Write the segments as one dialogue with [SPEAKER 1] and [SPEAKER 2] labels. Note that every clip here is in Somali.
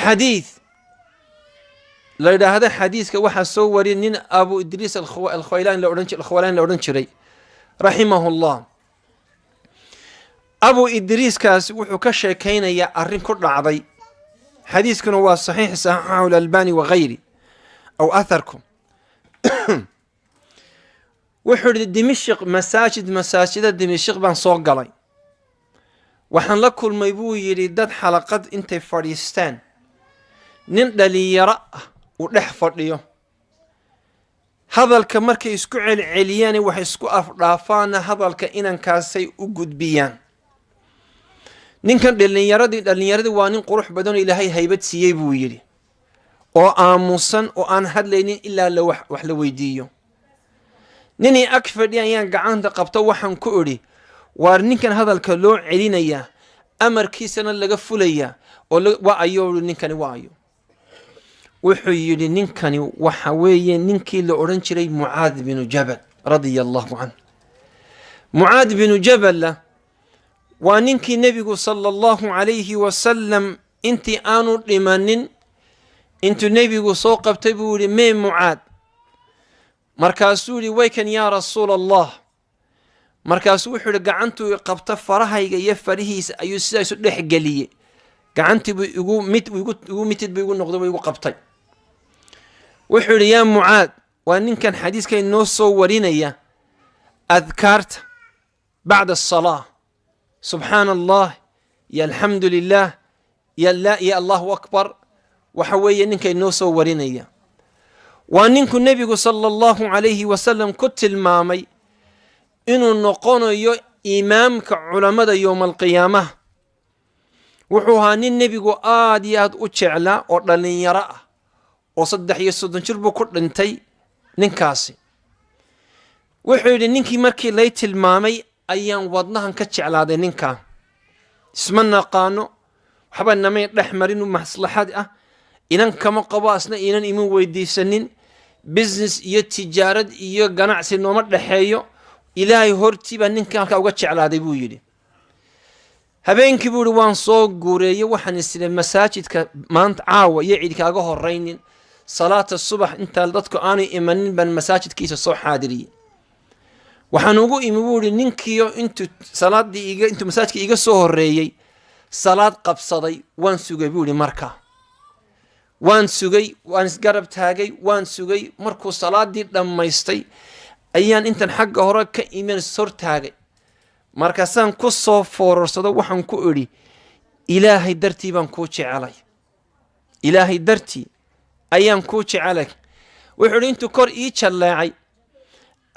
[SPEAKER 1] حديث لا هذا حديث كواحد صوري نين أبو إدريس الخويلان لأورنج شري رحمه الله. أبو إدريس كاس وحكشة كينا يا أرين كل عضي حديث كان هو صحيح صححه الألباني وغيري أو أثركم. وحر دمشق مساجد دمشق بان صوق علي وحن لكل ما يبو يريدات حلقات انت فريستان نمد لي يرى ونحفر ليه هذا الكمرك يسكع العلياني وحيسكو أفرافانا هذا الكائنا كاسي وجود بيان نكن اللي يرد وانين قروح بدون إلهي هيبت سيبو يري أو آموسن أو أن هاد لينين إلا لوح وحلويديو نني أكفر يعني قاعد قبطو وحن كوري وارنكن هذا الكلو علينا يا أمر كيسنا اللي قفليا وأيو نكن وأيو وحيي نكن وحوي نكي لأورنشري معاذ بن جبل رضي الله عنه. معاذ بن جبل وننكي نبي صلى الله عليه وسلم انت آنو لمنن انت نبي صوق بتبولي مين معاذ markaasuu waykan yaa rasuul allah markaasuu wuxuu gacantu qabta farahayga iyo farihiisa ayuu sidaas u dhex galiyay gacantii igu mitid igu noqday igu qabtay wuxuu yaa mucaad waa ninkan xadiiska inoo soo warinaya adkaarta bacda as-salah subhanallah ya alhamdulillah ya allahu akbar waxa weeye ninkan inoo soo warinaya وأنكم النبي صلى الله عليه وسلم كت المامي إنه نقول إمامك علماء يوم القيامة وحوهان النبي آديات أتشعلا ورلن يرى وصدح يسودن شربو كرنتي ننكاسي وحيد ننكي مركي ليت المامي أيام وضنها كتشعلا دي ننكا اسمنا قانو حبا نمي رحمرين ومحصلحات إنان كما قباسنا إنان إمو ويدي سنين business iyo tijaarad iyo ganacsi nooma dhaxeeyo ilaahay hortiiba ninkan ka uga jeclaaday buu yiri habeenkii buu waan soo guureeyay waxaan isla masaajidka maanta caawa iyo ciid kaaga horeynin salaata subax inta dadku aanu imanin ban masaajidkiisa soo xaadiriyay waxaan ugu imi buu ninkiyo intu masaajidka iga soo horeeyay salaad qabsaday waan sugay buu markaa waan sugay waan isgarab taagay waan sugay markuu salaadii dhamaystay ayaan intan xagga hore ka iimaan soo taagay markaasaan ku soo foorarsado waxaan ku iri ilaahay dartii baan ku jecelay ilaahay dartii ayaan ku jecelay wuxuu intuu kor ii jaleecay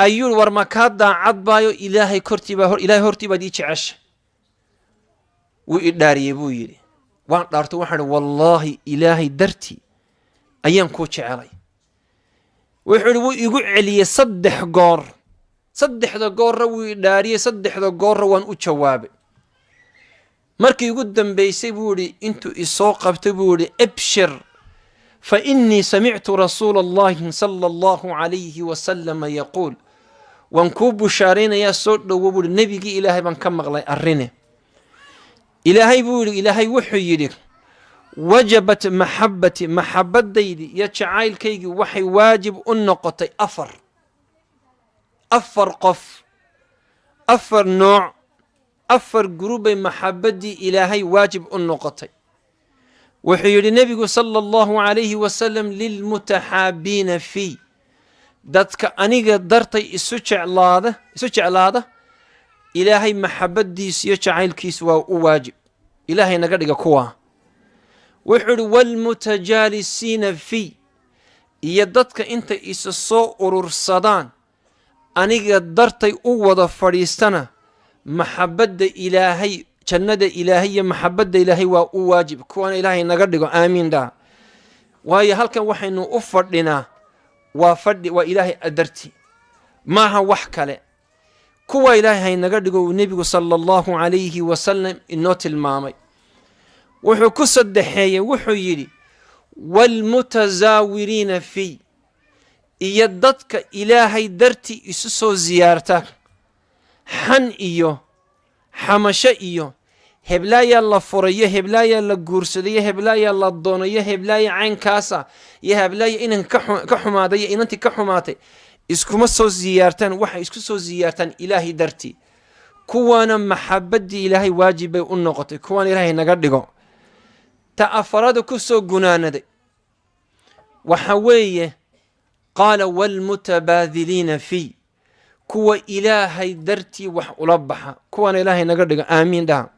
[SPEAKER 1] ayuu war ma ka daacad baayo ilaahay hortiiba ii jeceshay wuu idhaariyay buu yiri waan dhaarto waxaan wallahi ilaahay dartii ayaan ku jecelay wuxuu igu celiyay saddexda goor wuu idhaariyay saddexda goor waan u jawaabay markii ugu dambeysay buu intuu isoo qabtay buu abshir fa inni sami'tu rasuulallahi sallallahu alayhi wa sallam yaqul wan ku bushaarina ya soo dhawo buu nabigi ilaahay baan ka maqlay arine إلهي بوري إلهي وحي وجبت محبتي محبتي يتشعيل كيجي وحي واجب النقطة أفر قف أفر نوع أفر جروب محبتي إلهي واجب النقطة وحي النبي صلى الله عليه وسلم للمتحابين فيه دتك أنيق درتي السجع لاده إلهي محبتي سيجعل كيس وواجب إلهي نقدر كوا وحر والمتجالسين في يدتك أنت إسصو أرور صدان أني قدرتي أوضى فريستنا محبة إلهي جند إلهي محبة إلهي وواجب كوان إلهي نقدر آمين دا وهي هلك وحي إنه أفر لنا وفرد وإلهي أدرتي معها وحكله كوا إلهي نقدر النبي صلى الله عليه وسلم النوت المامي وحو كسد حية وحو يري والمتزاورين في يدتك إلهي درتي إسسو زيارتك حن إيو حمش إيو heblaaya la furayo, heblaaya la guursadayo, heblaaya la doonayo, heblaaya caynkaasa iyo heblaaya inanka ka xumaaday iyo inantii ka xumaatay iskuma soo ziyaartaan, waxay isku soo ziyaartaan ilaahay dartii. kuwaana maxabaddii ilaahay waajib bay u noqotay, kuwaana ilaahay naga dhigo. ta afarada ku soo gunaanaday waxa weeye qaala waalmutabaadiliina fii, kuwa ilaahay dartii wax ula baxa, kuwaana ilaahay naga dhigo, aamiin dhaha.